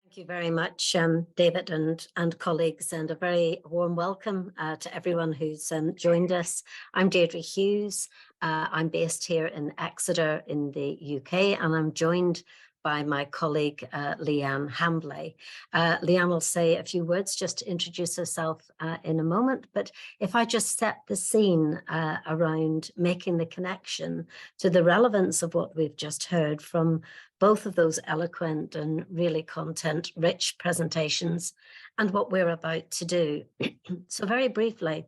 Thank you very much, David and colleagues, and a very warm welcome to everyone who's joined us. I'm Deirdre Hughes. I'm based here in Exeter in the UK, and I'm joined by my colleague, Liane Hambly. Liane will say a few words just to introduce herself in a moment, but if I just set the scene around making the connection to the relevance of what we've just heard from both of those eloquent and really content-rich presentations and what we're about to do. So very briefly,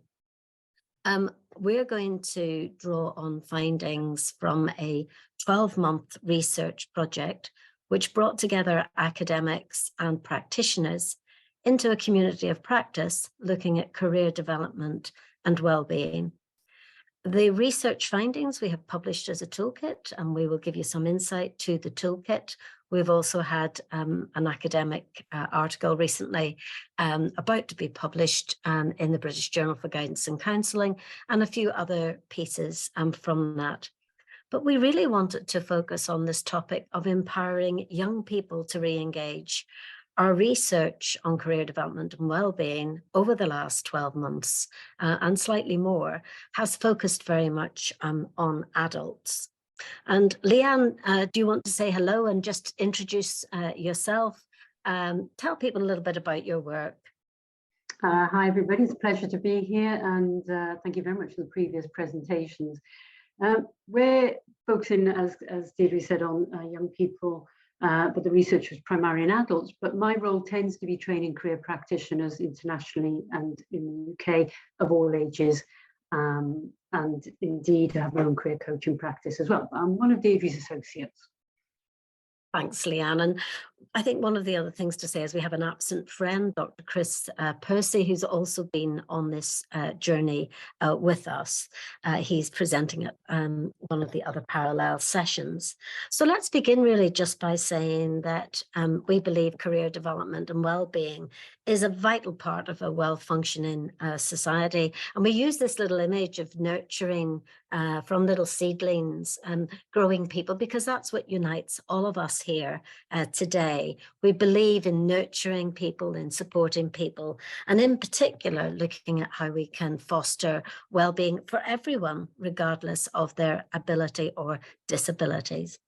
we're going to draw on findings from a 12-month research project which brought together academics and practitioners into a community of practice looking at career development and well-being. The research findings we have published as a toolkit, and we will give you some insight to the toolkit. We've also had an academic article recently about to be published in the British Journal for Guidance and Counselling, and a few other pieces from that. But we really wanted to focus on this topic of empowering young people to re-engage. Our research on career development and well-being over the last 12 months and slightly more has focused very much on adults. And Liane, do you want to say hello and just introduce yourself? Tell people a little bit about your work. Hi, everybody. It's a pleasure to be here, and thank you very much for the previous presentations. We're focusing, as Deirdre said, on young people, but the research was primarily in adults. But my role tends to be training career practitioners internationally and in the UK of all ages. And indeed, I have my own career coaching practice as well. I'm one of Deirdre's associates. Thanks, Liane. And I think one of the other things to say is we have an absent friend, Dr. Chris Percy, who's also been on this journey with us. He's presenting at one of the other parallel sessions. So let's begin really just by saying that we believe career development and well-being is a vital part of a well-functioning society. And we use this little image of nurturing from little seedlings and growing people, because that's what unites all of us here today. We believe in nurturing people, in supporting people, and in particular, looking at how we can foster well-being for everyone, regardless of their ability or disabilities.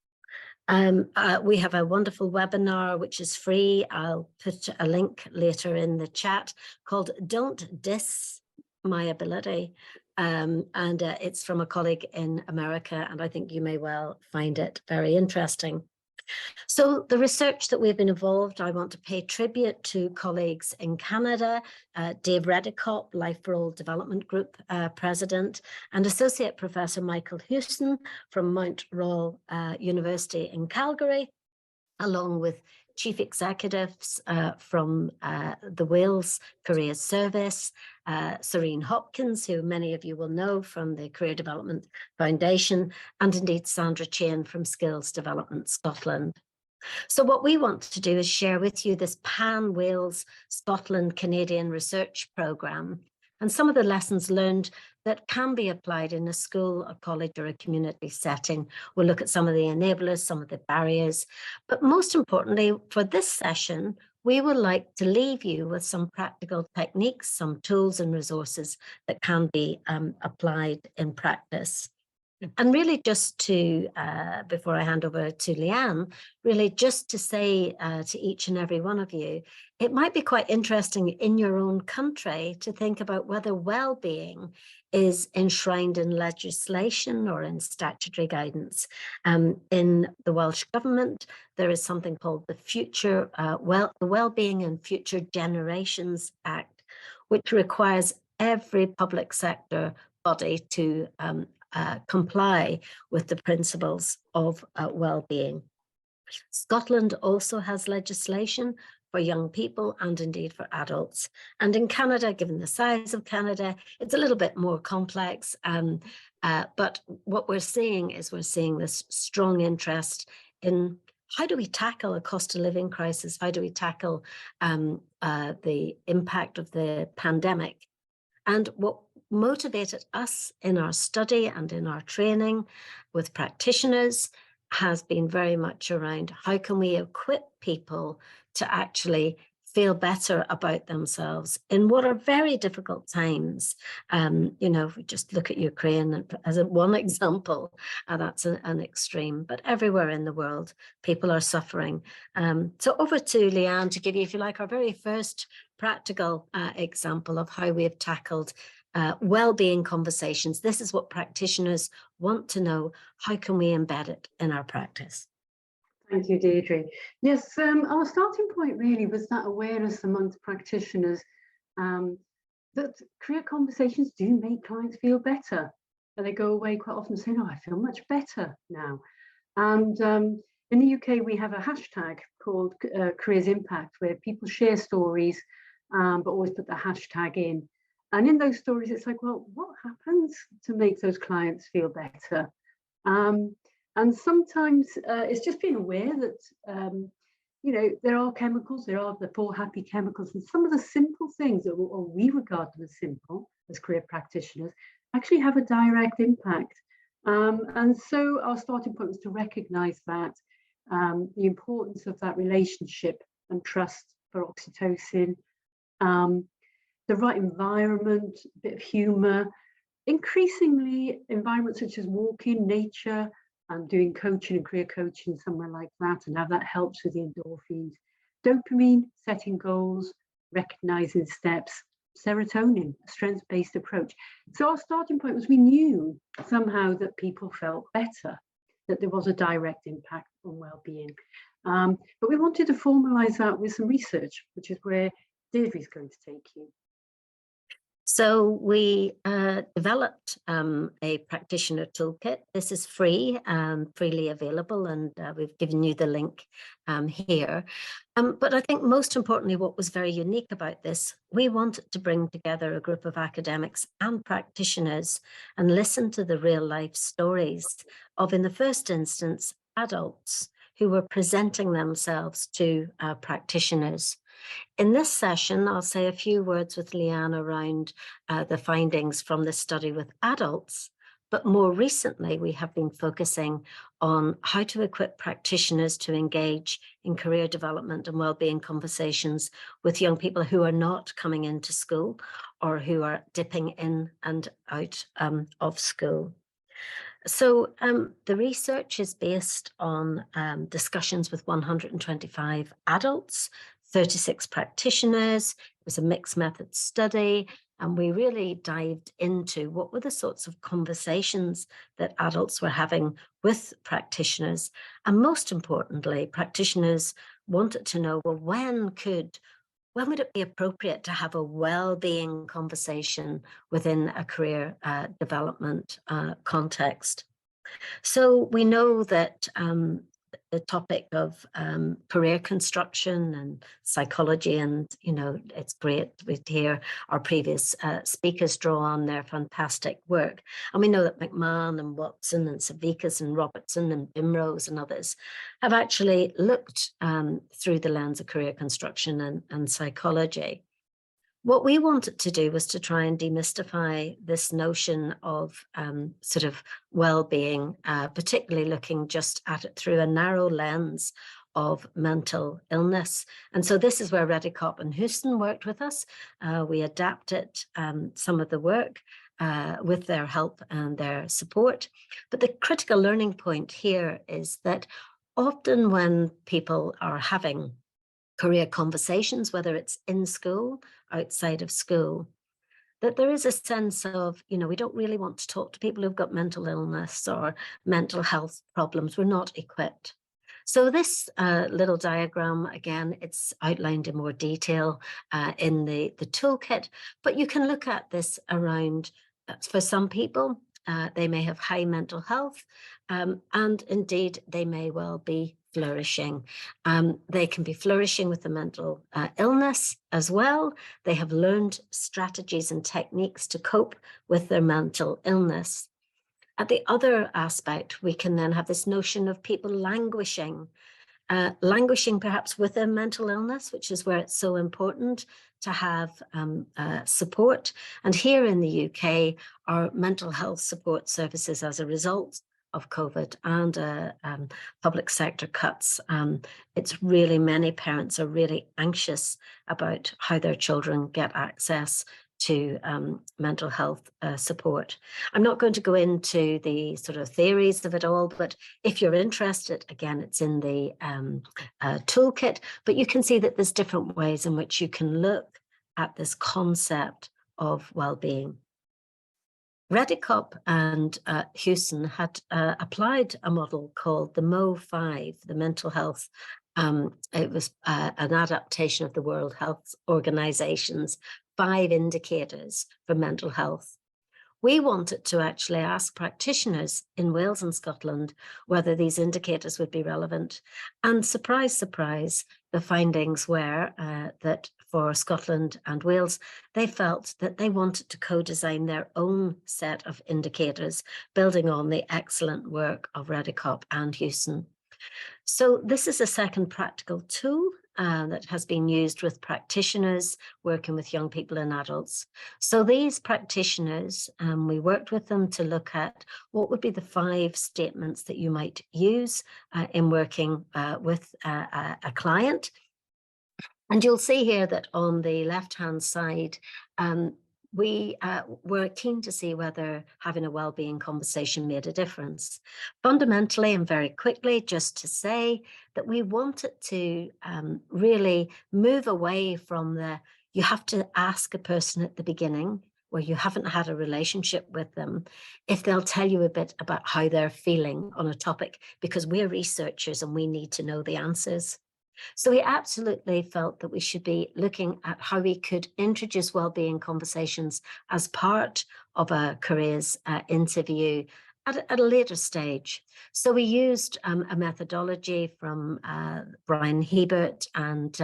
We have a wonderful webinar, which is free. I'll put a link later in the chat called Don't Diss My Ability. And it's from a colleague in America, and I think you may well find it very interesting. So the research that we've been involved, I want to pay tribute to colleagues in Canada, Dave Redicott, Life for All Development Group President, and Associate Professor Michael Houston from Mount Royal University in Calgary, along with chief executives from the Wales Career Service, Serene Hopkins, who many of you will know from the Career Development Foundation, and indeed Sandra Chain from Skills Development Scotland. So what we want to do is share with you this Pan-Wales Scotland Canadian research programme and some of the lessons learned that can be applied in a school, a college, or a community setting. We'll look at some of the enablers, some of the barriers, but most importantly, for this session, we would like to leave you with some practical techniques, some tools and resources that can be applied in practice. And really just to, before I hand over to Liane, really just to say to each and every one of you, it might be quite interesting in your own country to think about whether well-being is enshrined in legislation or in statutory guidance. In the Welsh Government, there is something called the the Wellbeing and Future Generations Act, which requires every public sector body to comply with the principles of well-being. Scotland also has legislation for young people and indeed for adults. And in Canada, given the size of Canada, it's a little bit more complex. But what we're seeing is this strong interest in how do we tackle a cost of living crisis? How do we tackle the impact of the pandemic? And what motivated us in our study and in our training with practitioners has been very much around how can we equip people to actually feel better about themselves in what are very difficult times. If we just look at Ukraine as one example, that's an extreme, but everywhere in the world, people are suffering. So over to Liane to give you, if you like, our very first practical example of how we have tackled well-being conversations. This is what practitioners want to know. How can we embed it in our practice? Thank you, Deirdre. Yes, our starting point really was that awareness amongst practitioners that career conversations do make clients feel better. And they go away quite often saying, oh, I feel much better now. And in the UK, we have a hashtag called Careers Impact, where people share stories, but always put the hashtag in. And in those stories, it's like, well, what happens to make those clients feel better? And sometimes it's just being aware that, there are chemicals, there are the 4 happy chemicals, and some of the simple things that we regard them as simple as career practitioners actually have a direct impact. And so our starting point was to recognize that, the importance of that relationship and trust for oxytocin, the right environment, a bit of humor, increasingly environments such as walking, nature, and doing coaching and career coaching somewhere like that, and how that helps with the endorphins, dopamine, setting goals, recognizing steps, serotonin, a strengths-based approach. So our starting point was we knew somehow that people felt better, that there was a direct impact on well-being. But we wanted to formalize that with some research, which is where Deirdre is going to take you. So we developed a practitioner toolkit. This is free, freely available, and we've given you the link here. But I think most importantly, what was very unique about this, we wanted to bring together a group of academics and practitioners and listen to the real life stories of, in the first instance, adults who were presenting themselves to practitioners. In this session, I'll say a few words with Liane around the findings from this study with adults, but more recently, we have been focusing on how to equip practitioners to engage in career development and wellbeing conversations with young people who are not coming into school or who are dipping in and out of school. So the research is based on discussions with 125 adults, 36 practitioners. It was a mixed method study, and we really dived into what were the sorts of conversations that adults were having with practitioners. And most importantly, practitioners wanted to know, well, when would it be appropriate to have a well-being conversation within a career development context? So we know that the topic of career construction and psychology, and it's great to hear our previous speakers draw on their fantastic work. And we know that McMahon and Watson and Savikas and Robertson and Bimrose and others have actually looked through the lens of career construction and psychology. What we wanted to do was to try and demystify this notion of sort of well-being, particularly looking just at it through a narrow lens of mental illness. And so this is where Redekop and Houston worked with us. We adapted some of the work with their help and their support. But the critical learning point here is that often when people are having career conversations, whether it's in school, outside of school, that there is a sense of, we don't really want to talk to people who've got mental illness or mental health problems. We're not equipped. So this little diagram, again, it's outlined in more detail in the toolkit, but you can look at this around, for some people, they may have high mental health, and indeed they may well be flourishing. They can be flourishing with a mental illness as well. They have learned strategies and techniques to cope with their mental illness. At the other aspect, we can then have this notion of people languishing perhaps with their mental illness, which is where it's so important to have support. And here in the UK, our mental health support services, as a result of COVID and public sector cuts, it's really, many parents are really anxious about how their children get access to mental health support. I'm not going to go into the sort of theories of it all, but if you're interested, again, it's in the toolkit, but you can see that there's different ways in which you can look at this concept of well-being. Reddycop and Hewson had applied a model called the MO5, the mental health. It was an adaptation of the World Health Organization's 5 indicators for mental health. We wanted to actually ask practitioners in Wales and Scotland whether these indicators would be relevant. And surprise, surprise, the findings were that for Scotland and Wales, they felt that they wanted to co-design their own set of indicators, building on the excellent work of Reddycop and Hewson. So this is a second practical tool that has been used with practitioners working with young people and adults. So these practitioners, we worked with them to look at what would be the 5 statements that you might use in working with a client. And you'll see here that on the left-hand side, we were keen to see whether having a well-being conversation made a difference. Fundamentally and very quickly, just to say that we wanted to really move away from you have to ask a person at the beginning where you haven't had a relationship with them if they'll tell you a bit about how they're feeling on a topic, because we're researchers and we need to know the answers. So we absolutely felt that we should be looking at how we could introduce wellbeing conversations as part of a careers interview at a later stage. So we used a methodology from Brian Hebert and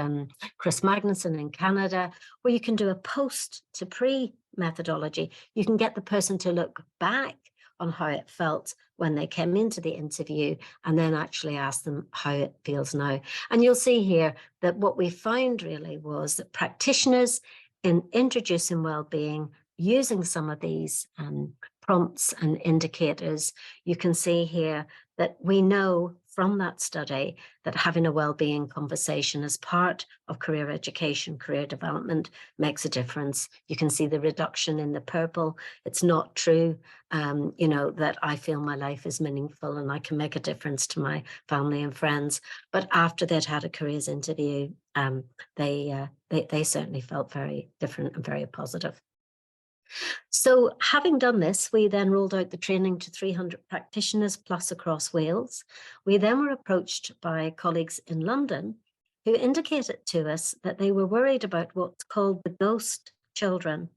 Chris Magnuson in Canada, where you can do a post to pre methodology. You can get the person to look back on how it felt when they came into the interview and then actually ask them how it feels now. And you'll see here that what we found really was that practitioners in introducing well-being, using some of these prompts and indicators, you can see here that we know from that study that having a well-being conversation as part of career education, career development makes a difference. You can see the reduction in the purple. It's not true, that I feel my life is meaningful and I can make a difference to my family and friends. But after they'd had a careers interview, they certainly felt very different and very positive. So having done this, we then rolled out the training to 300 practitioners plus across Wales. We then were approached by colleagues in London who indicated to us that they were worried about what's called the ghost children.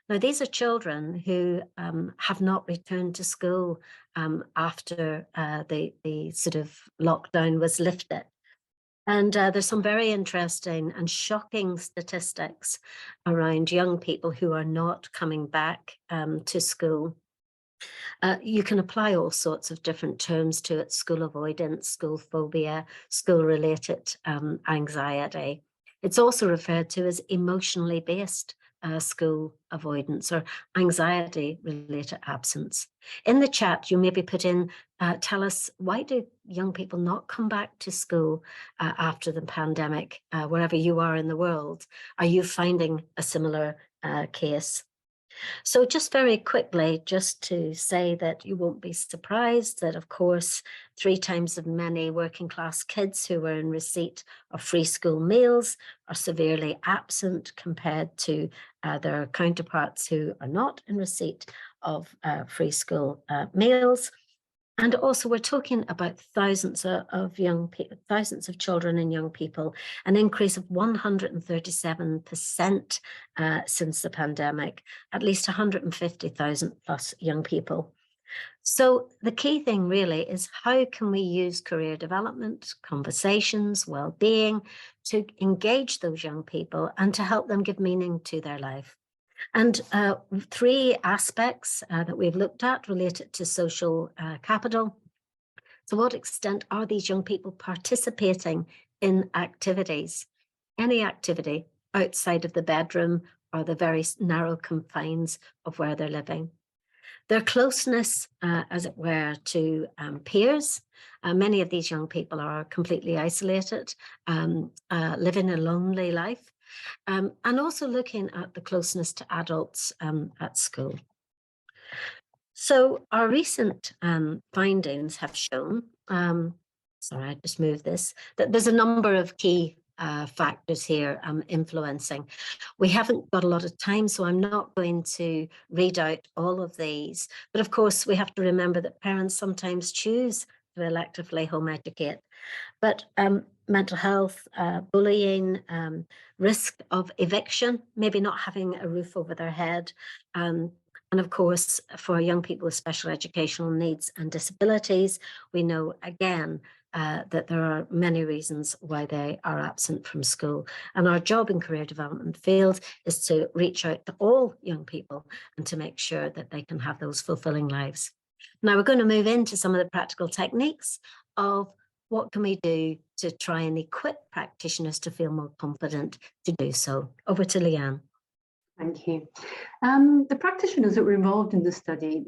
Now, these are children who have not returned to school after the sort of lockdown was lifted. And there's some very interesting and shocking statistics around young people who are not coming back to school. You can apply all sorts of different terms to it: school avoidance, school phobia, school-related anxiety. It's also referred to as emotionally based school avoidance or anxiety-related absence. In the chat, you maybe put in, tell us, why do young people not come back to school after the pandemic, wherever you are in the world? Are you finding a similar case? So just very quickly, just to say that you won't be surprised that, of course, 3 times as many working class kids who were in receipt of free school meals are severely absent compared to their counterparts who are not in receipt of free school meals. And also, we're talking about thousands of young people, thousands of children and young people, an increase of 137% since the pandemic, at least 150,000 plus young people. So the key thing really is, how can we use career development, conversations, well-being to engage those young people and to help them give meaning to their life? And 3 aspects that we've looked at related to social capital. To what extent are these young people participating in activities, any activity outside of the bedroom or the very narrow confines of where they're living? Their closeness, as it were, to peers. Many of these young people are completely isolated, living a lonely life, and also looking at the closeness to adults at school. So our recent findings have shown, sorry, I just moved this, that there's a number of key factors here influencing. We haven't got a lot of time, so I'm not going to read out all of these. But of course, we have to remember that parents sometimes choose to electively home educate. But mental health, bullying, risk of eviction, maybe not having a roof over their head, and of course, for young people with special educational needs and disabilities, we know again that there are many reasons why they are absent from school. And our job in career development field is to reach out to all young people and to make sure that they can have those fulfilling lives. Now we're going to move into some of the practical techniques of what can we do to try and equip practitioners to feel more confident to do so. Over to Liane. Thank you. The practitioners that were involved in the study,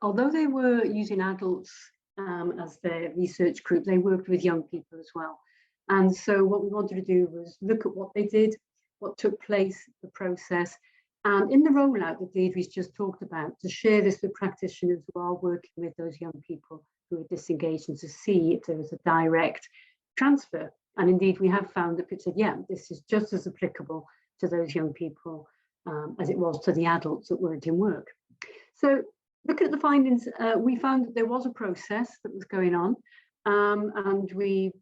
although they were using adults as their research group, they worked with young people as well. And so what we wanted to do was look at what they did, what took place, the process, and in the rollout that Deirdre's just talked about, to share this with practitioners who are working with those young people who are disengaged, and to see if there was a direct transfer. And indeed, we have found that people said, yeah, this is just as applicable to those young people as it was to the adults that weren't in work. So looking at the findings, we found that there was a process that was going on, and we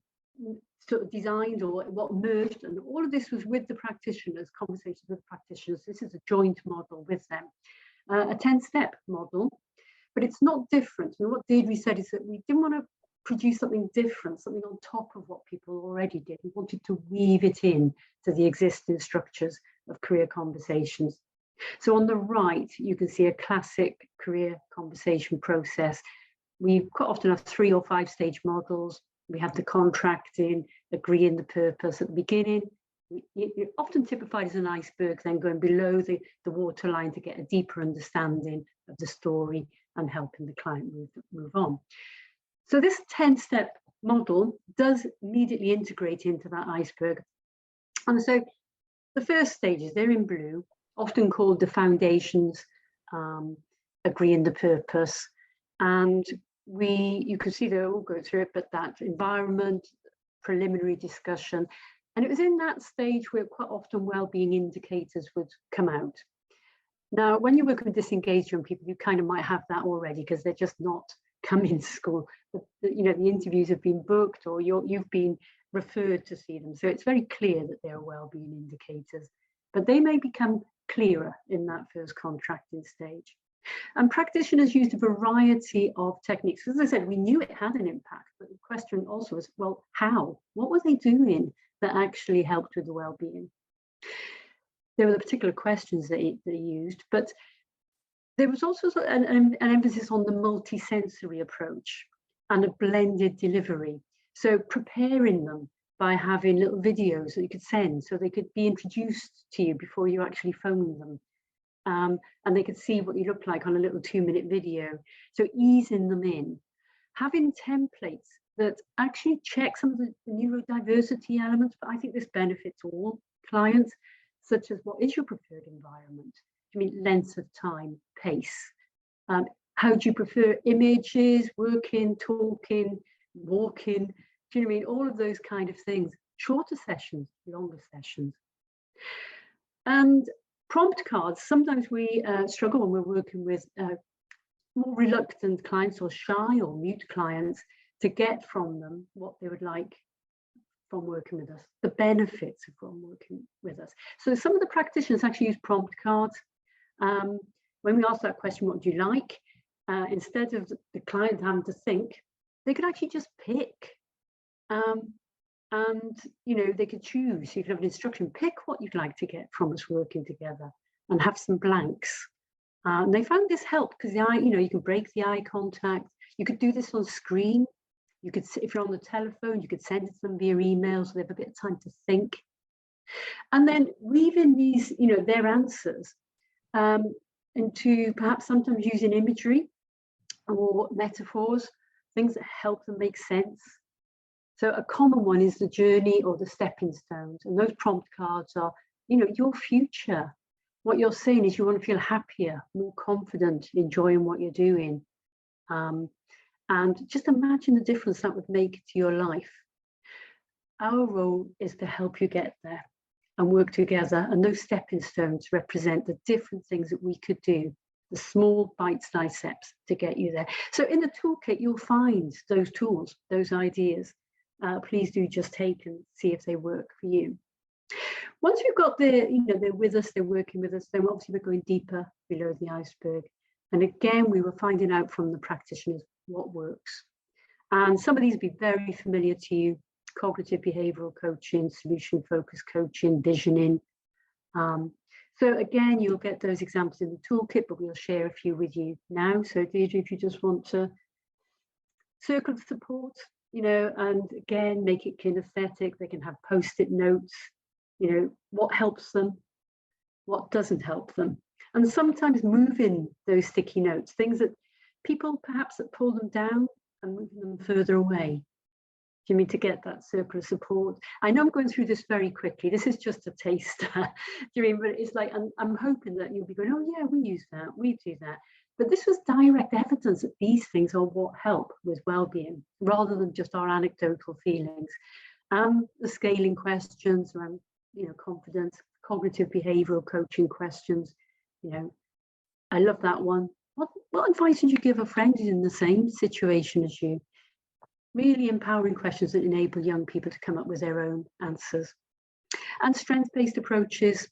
sort of designed or what emerged, and all of this was with the practitioners, conversations with practitioners. This is a joint model with them, a 10-step model, but it's not different. And what Deirdre said is that we didn't want to produce something different, something on top of what people already did. We wanted to weave it in to the existing structures of career conversations. So on the right, you can see a classic career conversation process. We quite often have 3 or 5 stage models. We have the contracting, agreeing the purpose at the beginning. You're often typified as an iceberg, then going below the waterline to get a deeper understanding of the story and helping the client move on. So this 10-step model does immediately integrate into that iceberg. And so the first stages, they're in blue, often called the foundations, agreeing the purpose. And you can see they all go through it, but that environment, preliminary discussion. And it was in that stage where quite often wellbeing indicators would come out. Now, when you work with disengaged young people, you kind of might have that already because they're just not coming to school. The interviews have been booked, or you've been referred to see them. So it's very clear that they are wellbeing indicators, but they may become clearer in that first contracting stage. And practitioners used a variety of techniques. As I said, we knew it had an impact, but the question also was, well, how? What were they doing that actually helped with the wellbeing? There were the particular questions that they used, but there was also an emphasis on the multisensory approach and a blended delivery. So preparing them by having little videos that you could send so they could be introduced to you before you actually phoned them. And they could see what you look like on a little 2-minute video. So easing them in, having templates that actually check some of the neurodiversity elements, but I think this benefits all clients, such as what is your preferred environment? Do you mean length of time, pace? How do you prefer images, working, talking, walking? Do you know what I mean? All of those kind of things, shorter sessions, longer sessions. And prompt cards, sometimes we struggle when we're working with more reluctant clients or shy or mute clients to get from them what they would like from working with us, the benefits of from working with us. So some of the practitioners actually use prompt cards. When we ask that question, what do you like? Instead of the client having to think, they could actually just pick. And they could choose. You could have an instruction, pick what you'd like to get from us working together, and have some blanks. And they found this helped because the eye, you can break the eye contact. You could do this on screen. You could, if you're on the telephone, you could send it to them via email so they have a bit of time to think. And then weave in these, their answers into perhaps sometimes using imagery or metaphors, things that help them make sense. So a common one is the journey or the stepping stones. And those prompt cards are, your future. What you're saying is you want to feel happier, more confident, enjoying what you're doing. And just imagine the difference that would make to your life. Our role is to help you get there and work together. And those stepping stones represent the different things that we could do, the small bite-sized steps to get you there. So in the toolkit, you'll find those tools, those ideas. Please do just take and see if they work for you. Once you've got they're with us, they're working with us, then obviously we're going deeper below the iceberg. And again, we were finding out from the practitioners what works. And some of these will be very familiar to you: cognitive behavioral coaching, solution focused coaching, visioning. So again, you'll get those examples in the toolkit, but we'll share a few with you now. So Deirdre, if you just want to circle of support, and again, make it kinesthetic. They can have post-it notes, what helps them, what doesn't help them. And sometimes moving those sticky notes, things that people perhaps that pull them down and moving them further away. Do you mean to get that circle of support? I know I'm going through this very quickly. This is just a taster. Do you mean? But it's like, I'm hoping that you'll be going, oh yeah, we use that, we do that. But this was direct evidence that these things are what help with well-being, rather than just our anecdotal feelings. The scaling questions around, confidence, cognitive behavioral coaching questions. I love that one. What advice would you give a friend who's in the same situation as you? Really empowering questions that enable young people to come up with their own answers. And strengths-based approaches.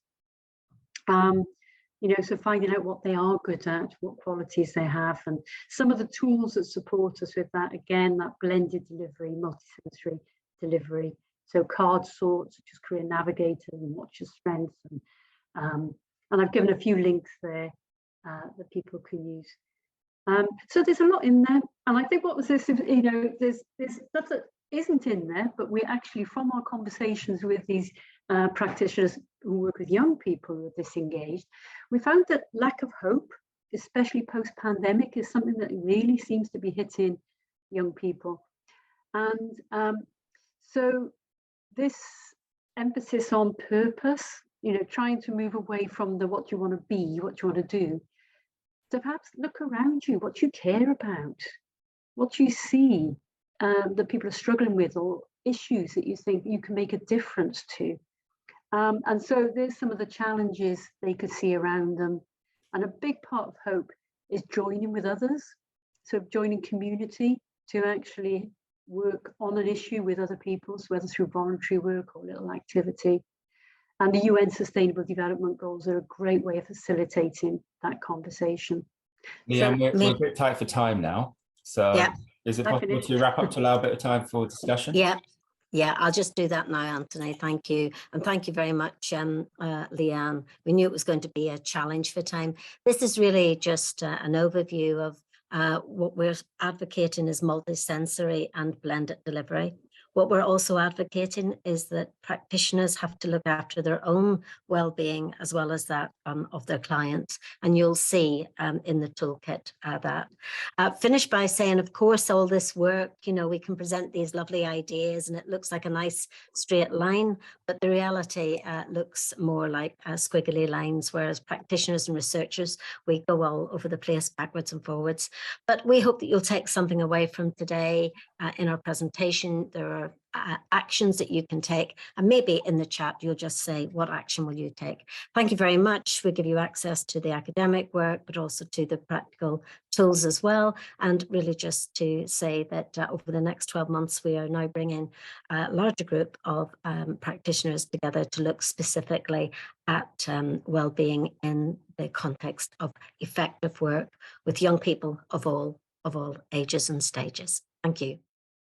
So finding out what they are good at, what qualities they have, and some of the tools that support us with that. Again, that blended delivery, multisensory delivery. So card sorts, such as Career Navigator and Watch Your Strengths. And I've given a few links there that people can use. So there's a lot in there. And I think what was this, there's stuff that isn't in there, but we actually, from our conversations with these practitioners who work with young people who are disengaged, we found that lack of hope, especially post-pandemic, is something that really seems to be hitting young people. And so this emphasis on purpose, trying to move away from the what you want to be, what you want to do, to perhaps look around you, what you care about, what you see that people are struggling with, or issues that you think you can make a difference to. And so there's some of the challenges they could see around them. And a big part of hope is joining with others. So joining community to actually work on an issue with other people, so whether through voluntary work or little activity. And the UN Sustainable Development Goals are a great way of facilitating that conversation. Liane, we're a bit tight for time now. So yeah. Is it possible to wrap up to allow a bit of time for discussion? Yeah, I'll just do that now, Anthony. Thank you. And thank you very much, Liane. We knew it was going to be a challenge for time. This is really just an overview of what we're advocating is multisensory and blended delivery. What we're also advocating is that practitioners have to look after their own well-being as well as that of their clients. And you'll see in the toolkit that. Finish by saying, of course, all this work, we can present these lovely ideas and it looks like a nice straight line, but the reality looks more like squiggly lines, whereas practitioners and researchers, we go all over the place backwards and forwards. But we hope that you'll take something away from today in our presentation. There are actions that you can take, and maybe in the chat you'll just say, what action will you take? Thank you very much. We give you access to the academic work, but also to the practical tools as well. And really just to say that over the next 12 months, we are now bringing a larger group of practitioners together to look specifically at well-being in the context of effective work with young people of all ages and stages. Thank you.